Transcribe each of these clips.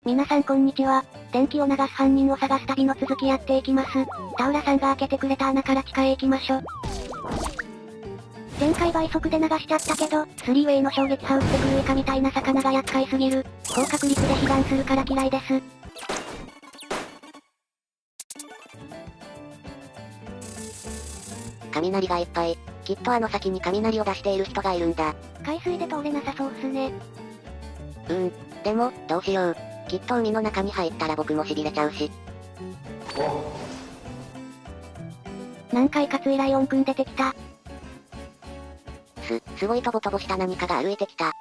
皆さんこんにちは。電気を流す犯人を探す旅の続きやっていきます。田浦さんが開けてくれた穴から地下へ行きましょ。前回倍速で流しちゃったけど、スリーウェイの衝撃波打ってくるイカみたいな魚が厄介すぎる。高確率で被弾するから嫌いです。雷がいっぱい。きっとあの先に雷を出している人がいるんだ。海水で通れなさそうっすね。でも、どうしよう。きっと海の中に入ったら僕も痺れちゃうし。なんかいかついライオンくん出てきた。すごいトボトボした何かが歩いてきた。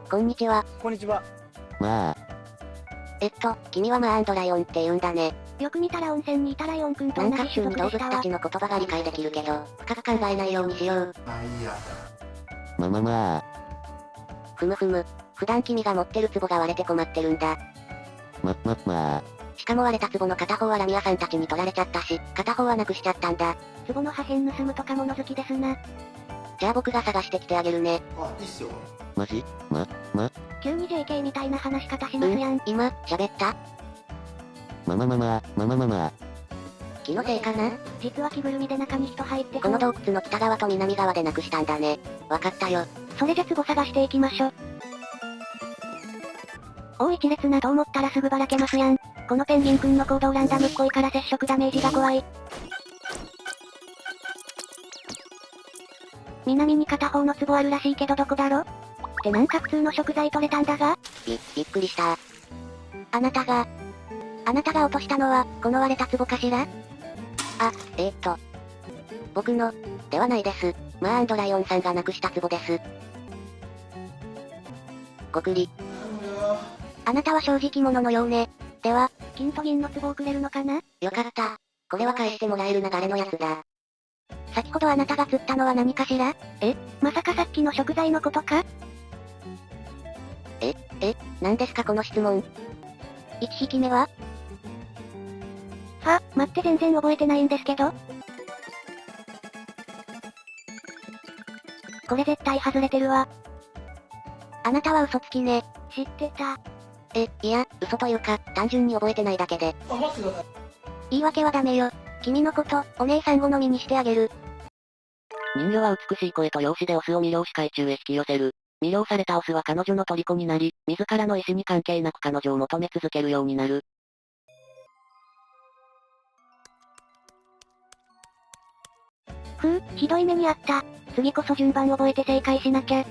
こんにちは。こんにちは。まあ、君はマー&ライオンって言うんだね。よく見たら温泉にいたライオンくんとなん同じ種か普通に動族でしたわ。物たちの言葉が理解できるけど、深く考えないようにしよう。まあ、ふむふむ。普段君が持ってる壺が割れて困ってるんだ。まあ、しかも割れた壺の片方はラミアさんたちに取られちゃったし、片方はなくしちゃったんだ。壺の破片盗むとか物好きですな。じゃあ僕が探してきてあげるね。あ、いいっすよ。マジ急に JK みたいな話し方しますやん。今、喋った？まあ、気のせいかな？実は着ぐるみで中に人入ってこそう。の洞窟の北側と南側でなくしたんだね。わかったよ。それじゃ壺探していきましょ。お一列なと思ったらすぐばらけますやん。このペンギンくんの行動ランダムっぽいから接触ダメージが怖い。南に片方の壺あるらしいけどどこだろ？ってなんか普通の食材取れたんだが？びっくりした。あなたが落としたのは、この割れた壺かしら？僕の、ではないです。マー&ライオンさんがなくした壺です。ごくり。あなたは正直者のようね。では、金と銀の壺をくれるのかな？よかった。これは返してもらえる流れのやつだ。先ほどあなたが釣ったのは何かしら？まさかさっきの食材のことか？何ですかこの質問。1匹目は？待って全然覚えてないんですけど。これ絶対外れてるわ。あなたは嘘つきね。知ってた。いや、嘘というか、単純に覚えてないだけで。あ、待ってください。言い訳はダメよ。君のこと、お姉さん好みにしてあげる。人魚は美しい声と容姿でオスを魅了し海中へ引き寄せる。魅了されたオスは彼女の虜になり、自らの意志に関係なく彼女を求め続けるようになる。ひどい目にあった。次こそ順番覚えて正解しなきゃ。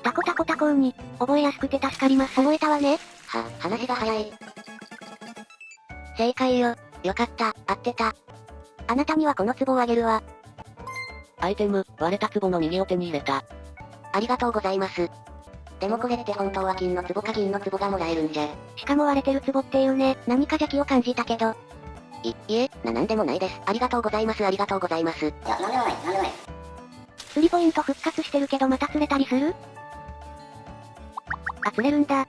タコタコタコウニ、覚えやすくて助かります。覚えたわね。話が早い。正解よ。よかった、合ってた。あなたにはこの壺をあげるわ。アイテム、割れた壺の右を手に入れた。ありがとうございます。でもこれって本当は金の壺か銀の壺がもらえるんじゃ。しかも割れてる壺っていうね。何か邪気を感じたけど。いえ、なんでもないです。ありがとうございます。ありがとうございます。いや、なんでもない。釣りポイント復活してるけどまた釣れたりする？釣れるんだ。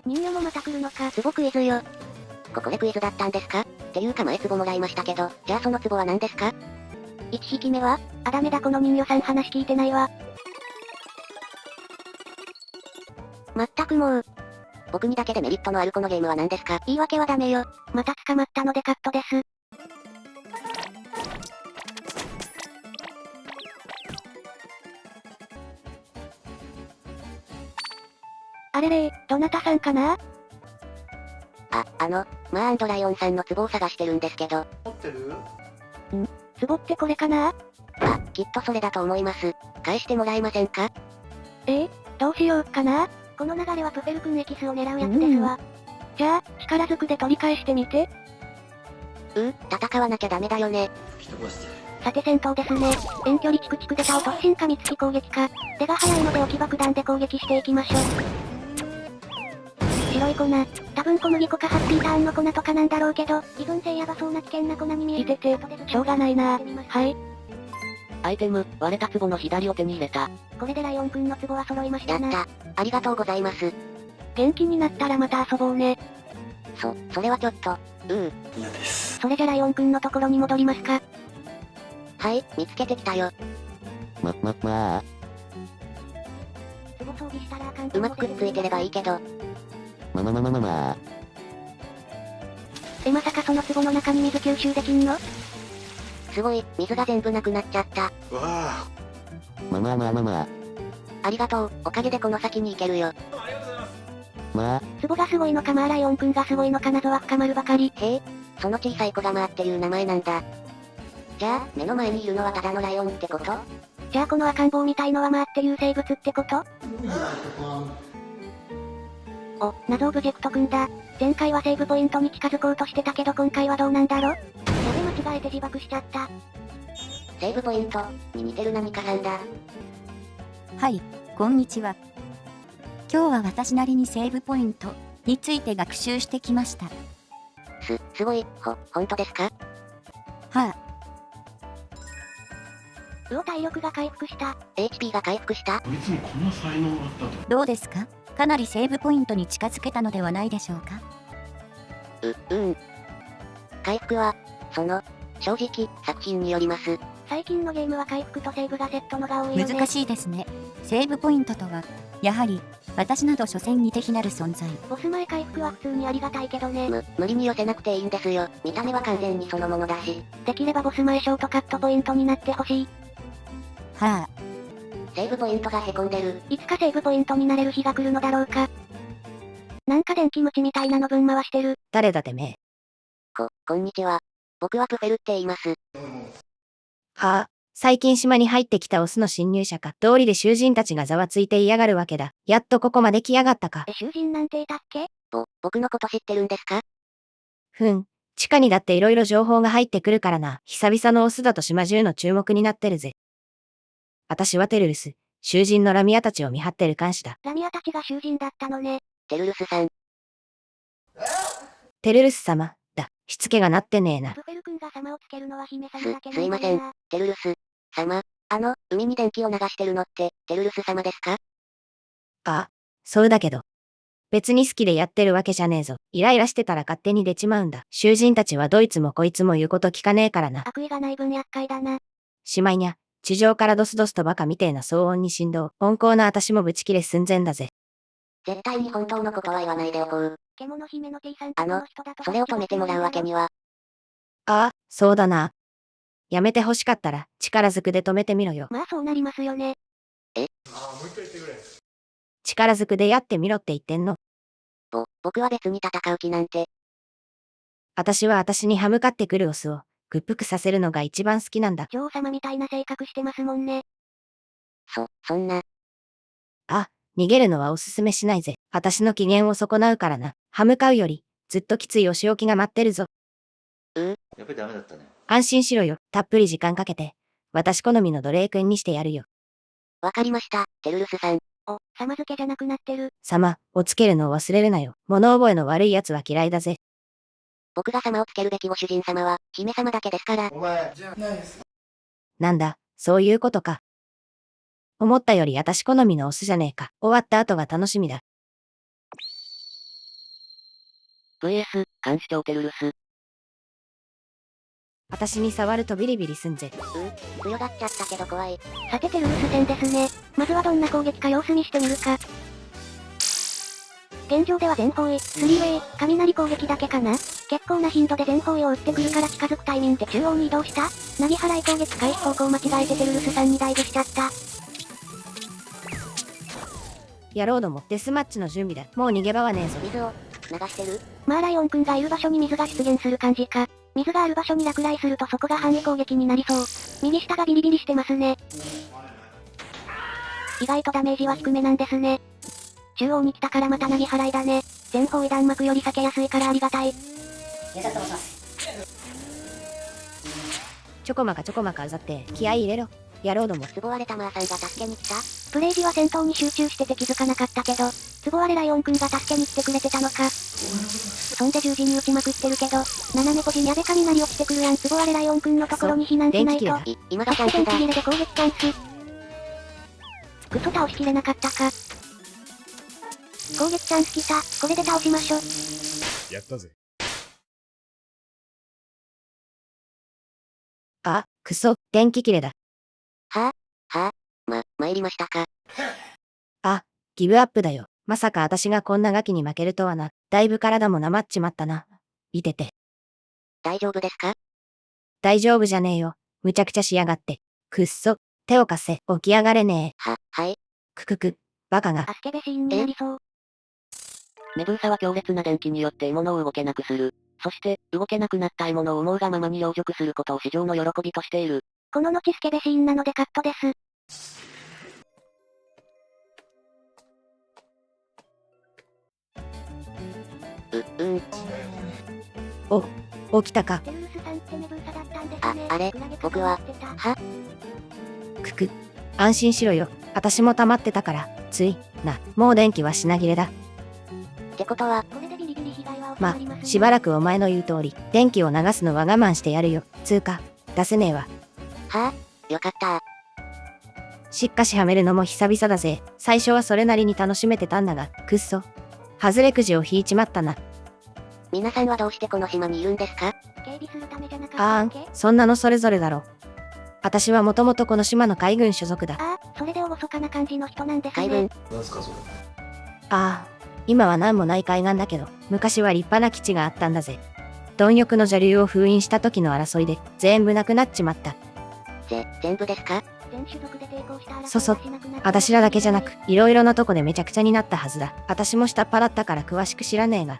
人魚もまた来るのか。壺クイズよ。ここでクイズだったんですか？っていうか前壺もらいましたけど、じゃあその壺は何ですか？1匹目は？ダメだこの人魚さん話聞いてないわ。まったくもう。僕にだけでメリットのあるこのゲームは何ですか？言い訳はダメよ。また捕まったのでカットです。あれれどなたさんかな？マー&ライオンさんの壺を探してるんですけど。持ってる？壺ってこれかな？きっとそれだと思います。返してもらえませんか？どうしようかな？この流れはプペル君エキスを狙うやつですわ。じゃあ、力ずくで取り返してみて。戦わなきゃダメだよね。さて戦闘ですね。遠距離チクチクでタを突進か密突き攻撃か。手が早いので置き爆弾で攻撃していきましょう。白い粉。多分小麦粉かハッピーターンの粉とかなんだろうけど、依存性やばそうな危険な粉に見える。しょうがないな。はい。アイテム、割れた壺の左を手に入れた。これでライオンくんの壺は揃いましたな。やった。ありがとうございます。元気になったらまた遊ぼうね。それはちょっと。嫌です。それじゃライオンくんのところに戻りますか。はい、見つけてきたよ。まあ、壺装装備したらあかんとうまくくっついてればいいけど。まさかその壺の中に水吸収できんの？すごい、水が全部なくなっちゃった。ありがとう、おかげでこの先に行けるよ。壺がすごいのかマーライオンくんがすごいのか謎は深まるばかり。へえ、その小さい子がマーっていう名前なんだ。じゃあ、目の前にいるのはただのライオンってこと？じゃあこの赤ん坊みたいのはマーっていう生物ってこと？お、謎オブジェクトくんだ。前回はセーブポイントに近づこうとしてたけど今回はどうなんだろ？やべ間違えて自爆しちゃった。セーブポイントに似てる何かさんだ。はい、こんにちは。今日は私なりにセーブポイントについて学習してきました。すごい、ほんとですか？はうお体力が回復した。HP が回復した？こいつにこんな才能があったと。どうですか？かなりセーブポイントに近づけたのではないでしょうか？回復は、正直、作品によります。最近のゲームは回復とセーブがセットのが多いよね。難しいですね。セーブポイントとは、やはり、私など所詮に敵なる存在。ボス前回復は普通にありがたいけどね。無理に寄せなくていいんですよ。見た目は完全にそのものだし。できればボス前ショートカットポイントになってほしい。はセーブポイントがへこんでる。いつかセーブポイントになれる日が来るのだろうか。なんか電気ムチみたいなの分回してる。誰だてめえ。こんにちは。僕はプフェルって言います。はあ、最近島に入ってきたオスの侵入者か。通りで囚人たちがざわついて嫌がるわけだ。やっとここまで来やがったか。囚人なんていたっけ？僕のこと知ってるんですか？地下にだって色々情報が入ってくるからな。久々のオスだと島中の注目になってるぜ。私はテルルス、囚人のラミアたちを見張ってる監視だ。ラミアたちが囚人だったのね。テルルスさん。テルルス様、だ。しつけがなってねえな。プフェル君が様をつけるのは姫様だけすいません、テルルス様。海に電気を流してるのって、テルルス様ですか？あ、そうだけど。別に好きでやってるわけじゃねえぞ。イライラしてたら勝手に出ちまうんだ。囚人たちはどいつもこいつも言うこと聞かねえからな。悪意がない分厄介だな。しまいにゃ、地上からドスドスとバカみてえな騒音に振動。温厚な私もブチ切れ寸前だぜ。絶対に本当のことは言わないでおこう。獣姫の T さんとこの人だとそれを止めてもらうわけには。ああ、そうだな。やめて欲しかったら、力ずくで止めてみろよ。まあそうなりますよね。力ずくでやってみろって言ってんの。僕は別に戦う気なんて。私は私に歯向かってくるオスを、屈服させるのが一番好きなんだ。女王様みたいな性格してますもんね。そんな。逃げるのはおすすめしないぜ。私の機嫌を損なうからな。歯向かうより、ずっときついお仕置きが待ってるぞ。やっぱりダメだったね。安心しろよ。たっぷり時間かけて。私好みの奴隷君にしてやるよ。わかりました、テルルスさん。様付けじゃなくなってる。様、をつけるのを忘れるなよ。物覚えの悪い奴は嫌いだぜ。僕が様をつけるべきご主人様は、姫様だけですから。お前、じゃないです。なんだ、そういうことか。思ったより私好みのオスじゃねえか。終わった後が楽しみだ。VS、監視長テルルス。私に触るとビリビリすんぜ。強がっちゃったけど怖い。さてテルルス戦ですね。まずはどんな攻撃か様子見してみるか。現状では全方位、3way、雷攻撃だけかな。結構な頻度で全方位を撃ってくるから近づくタイミングで中央に移動した。投げ払い攻撃開始方向間違えてテルルスさんにダイブしちゃった。野郎ども、デスマッチの準備だ。もう逃げ場はねえぞ。水を流してる？マーライオンくんがいる場所に水が出現する感じか。水がある場所に落雷するとそこが範囲攻撃になりそう。右下がビリビリしてますね。意外とダメージは低めなんですね。中央に来たからまた投げ払いだね。全方位弾幕より避けやすいからありがたい。ちょこまかうざって気合い入れろ。野郎ども。壺割れたマーさんが助けに来た？プレイ時は戦闘に集中してて気づかなかったけど、壺割れライオンくんが助けに来てくれてたのか。そんで十字に打ちまくってるけど、斜め腰にやべ雷落ちてくるやん。壺割れライオンくんのところに避難しないと。今がチャンスだ。そして電気切れで攻撃チャンス。クソ倒しきれなかったか。攻撃チャンス来た。これで倒しましょ。やったぜ。あ、くそ、電気切れだ。参りましたか。ギブアップだよ。まさか私がこんなガキに負けるとはな。だいぶ体もなまっちまったな。いてて。大丈夫ですか？大丈夫じゃねえよ。むちゃくちゃしやがって。くっそ。手を貸せ。起き上がれねえ。はい。バカが。アスケベシーンになりそう。メドゥーサは強烈な電気によって獲物を動けなくする。そして、動けなくなった獲物を思うがままに養殖することを至上の喜びとしている。この後スケベシーンなのでカットです。起きたか。テルルスさんってメブーサだったんですね。あれ僕は、安心しろよ。私も溜まってたから。もう電気は品切れだ。ってことは、これでビリビリ被害は収まりますね。しばらくお前の言う通り、電気を流すのは我慢してやるよ。出せねえわ。よかった。しっかしはめるのも久々だぜ。最初はそれなりに楽しめてたんだが、くっそ。外れくじを引いちまったな。皆さんはどうしてこの島にいるんですか？警備するためじゃなかったっけ？そんなのそれぞれだろ。私はもともとこの島の海軍所属だ。それで厳かな感じの人なんですね。海軍？なんすかそれ。今は何もない海岸だけど、昔は立派な基地があったんだぜ。貪欲の邪竜を封印した時の争いで、全部なくなっちまった。全部ですか？全種族で抵抗したそう。私らだけじゃなく、いろいろなとこでめちゃくちゃになったはずだ。私も下っ端だったから詳しく知らねえが。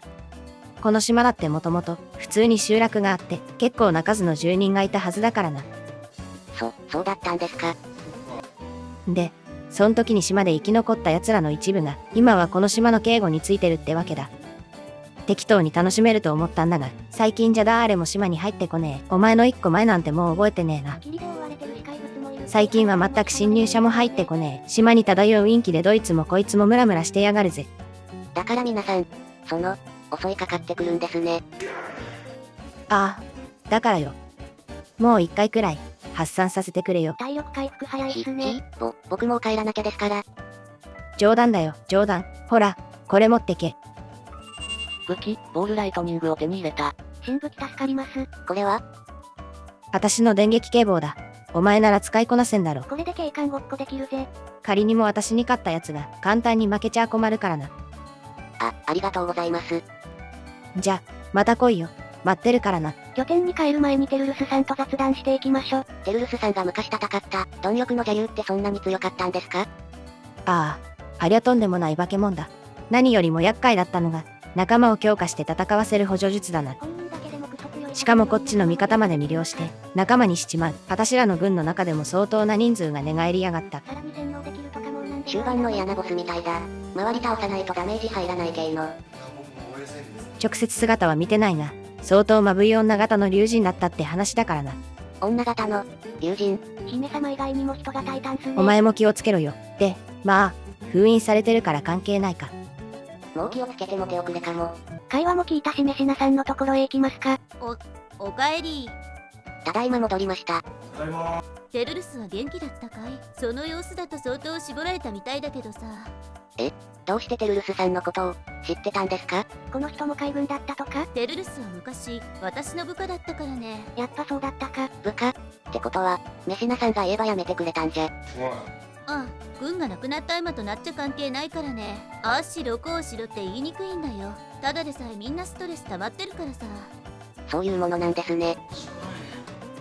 この島だってもともと、普通に集落があって、結構な数の住人がいたはずだからな。そうだったんですか。で、そん時に島で生き残った奴らの一部が、今はこの島の警護についてるってわけだ。適当に楽しめると思ったんだが、最近じゃ誰も島に入ってこねえ。お前の一個前なんてもう覚えてねえな。最近は全く侵入者も入ってこねえ。島に漂う陰気でどいつもこいつもムラムラしてやがるぜ。だから皆さん、襲いかかってくるんですね。だからよ。もう一回くらい、発散させてくれよ。体力回復早いっすね。僕も帰らなきゃですから。冗談だよ、冗談。ほら、これ持ってけ。武器、ボールライトニングを手に入れた。新武器助かります。これは？私の電撃警棒だ。お前なら使いこなせんだろ。これで警官ごっこできるぜ。仮にも私に勝ったやつが簡単に負けちゃ困るからな。ありがとうございます。じゃ、また来いよ。待ってるからな。拠点に帰る前にテルルスさんと雑談していきましょ。テルルスさんが昔戦った貪欲の邪竜ってそんなに強かったんですか？ありゃとんでもない化け物だ。何よりも厄介だったのが、仲間を強化して戦わせる補助術だな。しかもこっちの味方まで魅了して、仲間にしちまう。私らの軍の中でも相当な人数が寝返りやがった。終盤の嫌なボスみたいだ。周り倒さないとダメージ入らない系の。直接姿は見てないが、相当まぶい女型の竜神だったって話だからな。女型の竜神？姫様以外にも人がタイタンスね。お前も気をつけろよ。で、封印されてるから関係ないか。もう気をつけても手遅れかも。会話も聞いたしめしなさんのところへ行きますか。おかえり。ただいま戻りました。テルルスは元気だったかい？その様子だと相当絞られたみたいだけどさ。どうしてテルルスさんのことを知ってたんですか？この人も海軍だったとか？テルルスは昔、私の部下だったからね。やっぱそうだったか。部下？ってことは、メシナさんが言えばやめてくれたんじゃ。軍がなくなった今となっちゃ関係ないからね。ああしろこうしろって言いにくいんだよ。ただでさえみんなストレス溜まってるからさ。そういうものなんですね。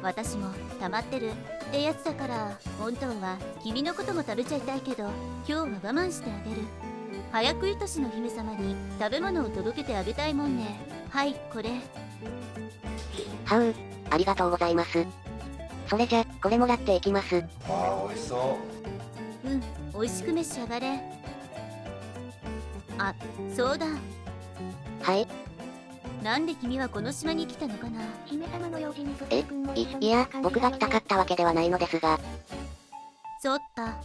私も溜まってるってやつだから、本当は君のことも食べちゃいたいけど、今日は我慢してあげる。早く愛しの姫様に食べ物を届けてあげたいもんね。はい、これ。ありがとうございます。それじゃ、これもらっていきます。美味しそう。美味しく召し上がれ。そうだ。はい。なんで君はこの島に来たのかな？姫様の用事にいや、僕が来たかったわけではないのですが。そっか。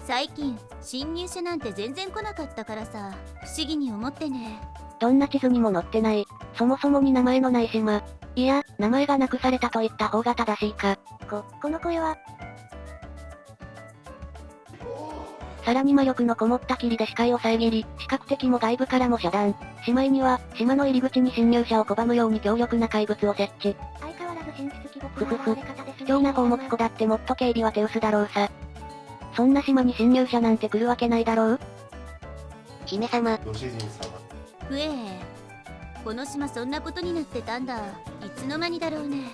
最近、侵入者なんて全然来なかったからさ、不思議に思ってね。どんな地図にも載ってない。そもそもに名前のない島。いや、名前がなくされたと言った方が正しいか。この声は。さらに魔力のこもった霧で視界を遮り、視覚的も外部からも遮断。しまいには、島の入り口に侵入者を拒むように強力な怪物を設置。相変わらず神出鬼没な現れ方ですね。貴重な宝物庫だってもっと警備は手薄だろうさ。そんな島に侵入者なんて来るわけないだろう。姫様、ご主人様。ふえこの島そんなことになってたんだ。いつの間にだろうね。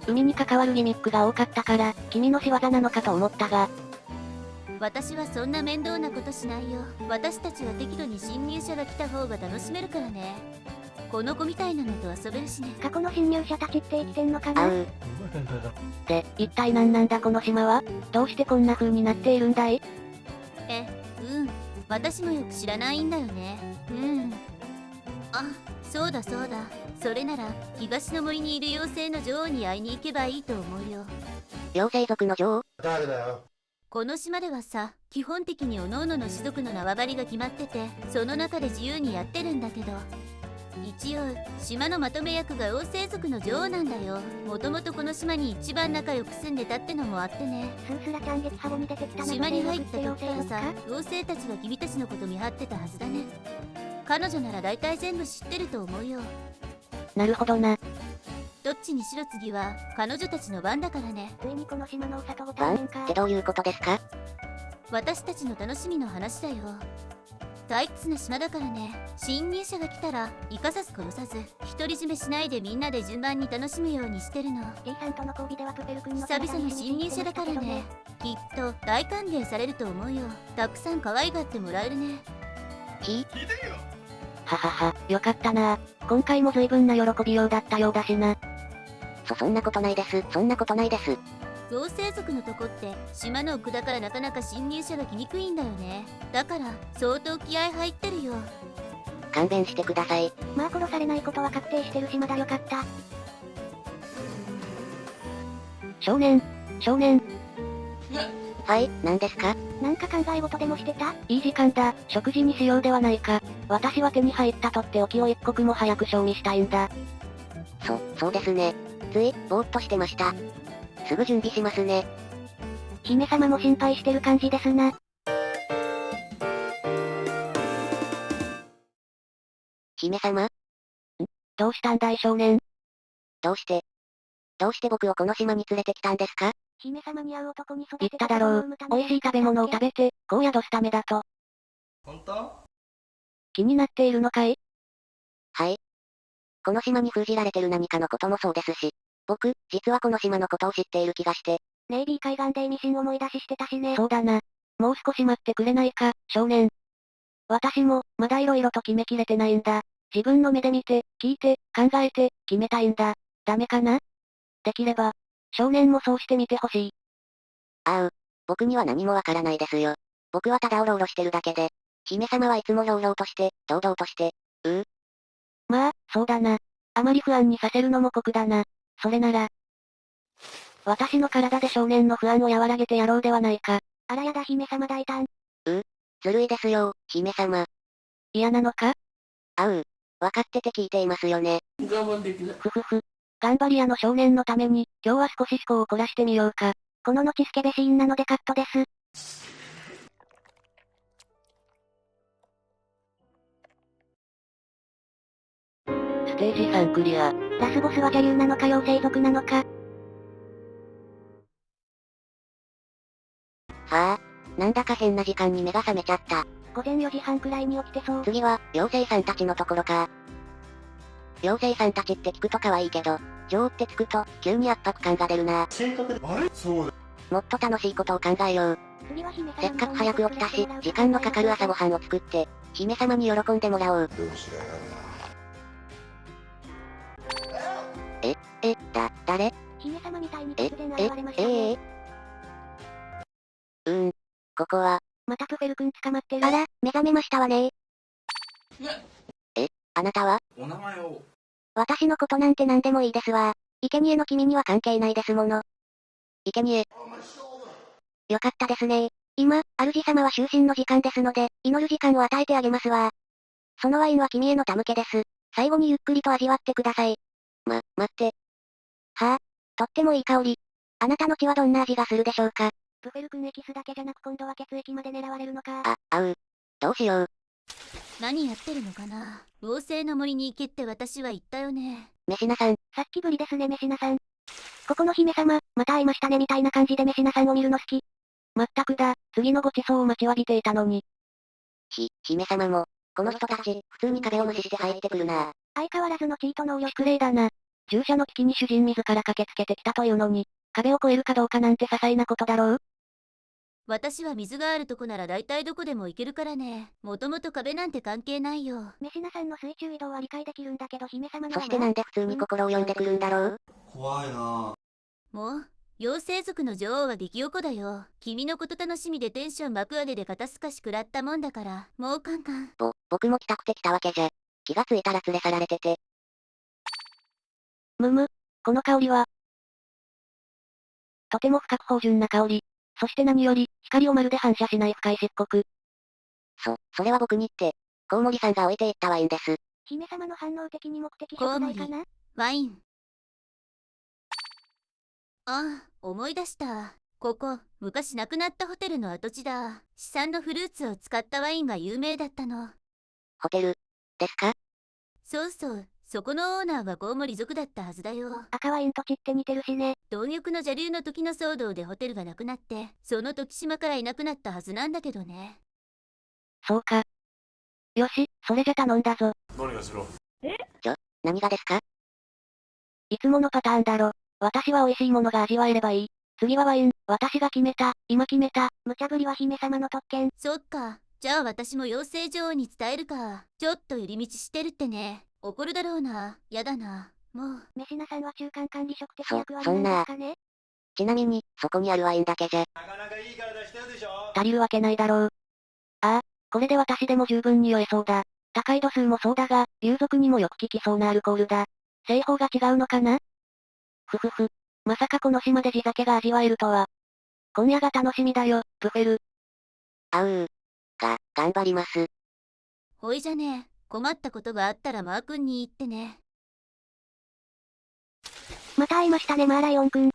海に関わるギミックが多かったから、君の仕業なのかと思ったが、私はそんな面倒なことしないよ。私たちは適度に侵入者が来た方が楽しめるからね。この子みたいなのと遊べるしね。過去の侵入者たちって生きてんのかな。あう。で、一体何なんだこの島は。どうしてこんな風になっているんだい。私もよく知らないんだよね。あ、そうだそうだ。それなら東の森にいる妖精の女王に会いに行けばいいと思うよ。妖精族の女王？誰だよ。この島ではさ、基本的に各々の種族の縄張りが決まってて、その中で自由にやってるんだけど、一応島のまとめ役が妖精族の女王なんだよ。もともとこの島に一番仲良く住んでたってのもあってね。スースラちゃん激ハボに出てきた島に入った時からさ妖精族か。妖精たちが君たちのこと見張ってたはずだね。彼女なら大体全部知ってると思うよ。なるほどな。どっちにしろ次は彼女たちの番だからね。ついにこの島のお里ご番対面かって。どういうことですか？私たちの楽しみの話だよ。退屈な島だからね。侵入者が来たら生かさず殺さず独り占めしないでみんなで順番に楽しむようにしてるの。 T さんとの交尾ではプペル君の久々の侵入者だからね。きっと大歓迎されると思うよ。たくさん可愛がってもらえるね。ははは、よかったな。今回も随分な喜びようだったようだしな。そんなことないです。そんなことないです。妖精族のとこって島の奥だからなかなか侵入者が来にくいんだよね。だから相当気合入ってるよ。勘弁してください。まあ殺されないことは確定してる島だ。よかった。少年。はい、何ですか？なんか考え事でもしてた？いい時間だ、食事にしようではないか。私は手に入ったとっておきを一刻も早く賞味したいんだ。そうですね。つい、ぼーっとしてました。すぐ準備しますね。姫様も心配してる感じですな。姫様？どうしたんだい少年。どうして僕をこの島に連れてきたんですか？姫様に会う男に育言てっただろう。美味しい食べ物を食べて、子を宿すためだと。本当？気になっているのかい？はい。この島に封じられてる何かのこともそうですし、僕、実はこの島のことを知っている気がして。ネイビー海岸で意味深思い出ししてたしね。そうだな。もう少し待ってくれないか、少年。私も、まだ色々と決めきれてないんだ。自分の目で見て、聞いて、考えて、決めたいんだ。ダメかな？できれば、少年もそうしてみてほしい。僕には何もわからないですよ。僕はただおろおろしてるだけで、姫様はいつも朗々として、堂々として、まあ、そうだな。あまり不安にさせるのも酷だな。それなら、私の体で少年の不安を和らげてやろうではないか。あらやだ姫様大胆。ずるいですよ、姫様。嫌なのか？わかってて聞いていますよね。ふふふ。頑張り屋の少年のために、今日は少し思考を凝らしてみようか。この後スケベシーンなのでカットです。ステージ3クリア。ラスボスは女優なのか妖精族なのか。はあ、なんだか変な時間に目が覚めちゃった。午前4時半くらいに起きてそう。次は、妖精さんたちのところか。妖精さんたちって聞くと可愛いけど、女王って聞くと、急に圧迫感が出るな。性格で。あれそうだ。もっと楽しいことを考えよう。次は姫様せっかく早く起きたし、時間のかかる朝ごはんを作って、姫様に喜んでもらおう。どうしやがる誰？姫様みたいに突然現れましたえね。ここは。またプフェル君捕まってる。あら、目覚めましたわね。あなたは？お名前を。私のことなんて何でもいいですわ。生贄の君には関係ないですもの。生贄。よかったですね。今、主様は就寝の時間ですので、祈る時間を与えてあげますわ。そのワインは君への手向けです。最後にゆっくりと味わってください。待って。はあ、とってもいい香り。あなたの血はどんな味がするでしょうか？プフェル君エキスだけじゃなく今度は血液まで狙われるのか。どうしよう。何やってるのかな。妖精の森に行けって私は言ったよね。メシナさん。さっきぶりですねメシナさん。ここの姫様、また会いましたねみたいな感じでメシナさんを見るの好き。まったくだ、次のご馳走を待ちわびていたのに。姫様も、この人たち、普通に壁を無視して入ってくるな。相変わらずのチート能力。失礼だな。従者の危機に主人自ら駆けつけてきたというのに、壁を越えるかどうかなんて些細なことだろう。私は水があるとこなら大体どこでも行けるからね。もともと壁なんて関係ないよ。メシナさんの水中移動は理解できるんだけど姫様のはそしてなんで普通に心を読んでくるんだろう。怖いな。もう、妖精族の女王は激おこだよ。君のこと楽しみでテンション爆上げで肩透かし食らったもんだから、もうカンカン。僕も来たくて来たわけじゃ。気がついたら連れ去られてて。むむ、この香りは。とても深く芳醇な香り。そして何より、光をまるで反射しない深い漆黒。それは僕にって、コウモリさんが置いていったワインです。姫様の反応的に目的コウモリ食材かな。ワイン。ああ、思い出した。ここ、昔亡くなったホテルの跡地だ。市産のフルーツを使ったワインが有名だったの。ホテル、ですか？そうそう、そこのオーナーはコウモリ族だったはずだよ。赤ワインと血って似てるしね。貪欲の邪竜の時の騒動でホテルがなくなって、その時島からいなくなったはずなんだけどね。そうか。よし、それじゃ頼んだぞ。何がしろ。何がですか？いつものパターンだろ。私は美味しいものが味わえればいい。次はワイン、私が決めた、今決めた。無茶ぶりは姫様の特権。そっか、じゃあ私も妖精女王に伝えるか。ちょっと寄り道してるってね。怒るだろうな。やだな。もう。メシナさんは中間管理職的そ役割なんですかね。ちなみに、そこにあるワインだけじゃ。なかなかいい体してるでしょ。足りるわけないだろう。ああ、これで私でも十分に酔えそうだ。高い度数もそうだが、遊族にもよく効きそうなアルコールだ。製法が違うのかな？ふふふ。まさかこの島で地酒が味わえるとは。今夜が楽しみだよ、プフェル。頑張ります。ほいじゃね。困ったことがあったらマー君に言ってね。また会いましたねマーライオンくん。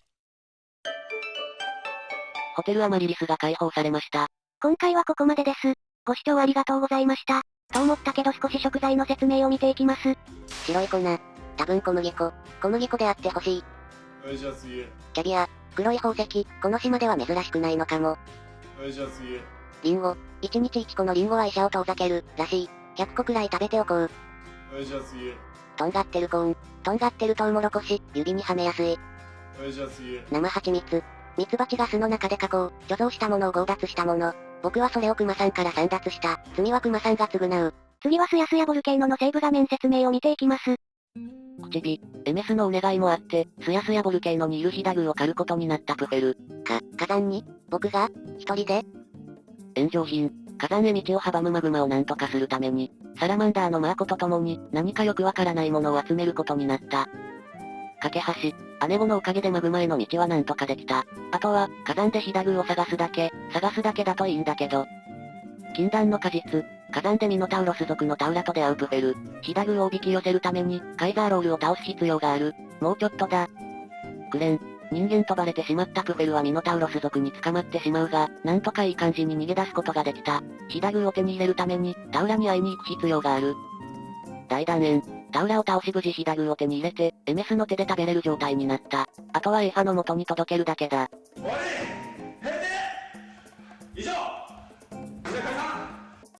ホテルアマリリスが解放されました。今回はここまでです。ご視聴ありがとうございました。と思ったけど少し食材の説明を見ていきます。白い粉、多分小麦粉。小麦粉であってほしい。おいしやすい。キャビア、黒い宝石、この島では珍しくないのかも。おいしやすい。リンゴ、1日1個のリンゴは医者を遠ざける、らしい。100個くらい食べておこう。おいしやすい。とんがってるコーン、とんがってるトウモロコシ、指にはめやすい。おいしやすい。生蜂蜜。ミツバチが巣の中で加工、貯蔵したものを強奪したもの。僕はそれをクマさんから簒奪した。罪はクマさんが償う。次はスヤスヤボルケーノの西部画面説明を見ていきます。口火、エメスのお願いもあって、スヤスヤボルケーノにいるヒダグーを狩ることになったプフェル。火山に僕が一人で炎上品、火山へ道を阻むマグマを何とかするために、サラマンダーのマーコと共に、何かよくわからないものを集めることになった。架け橋、姉子のおかげでマグマへの道は何とかできた。あとは、火山でヒダグーを探すだけだといいんだけど。禁断の果実、火山でミノタウロス族のタウラと出会うプフェル。ヒダグーをおびき寄せるために、カイザーロールを倒す必要がある。もうちょっとだ。クレン、人間とバレてしまったプフェルはミノタウロス族に捕まってしまうが、なんとかいい感じに逃げ出すことができた。ヒダグーを手に入れるために、タウラに会いに行く必要がある。大断円、タウラを倒し無事ヒダグーを手に入れて、エメスの手で食べれる状態になった。あとはエーファの元に届けるだけだ。終わり。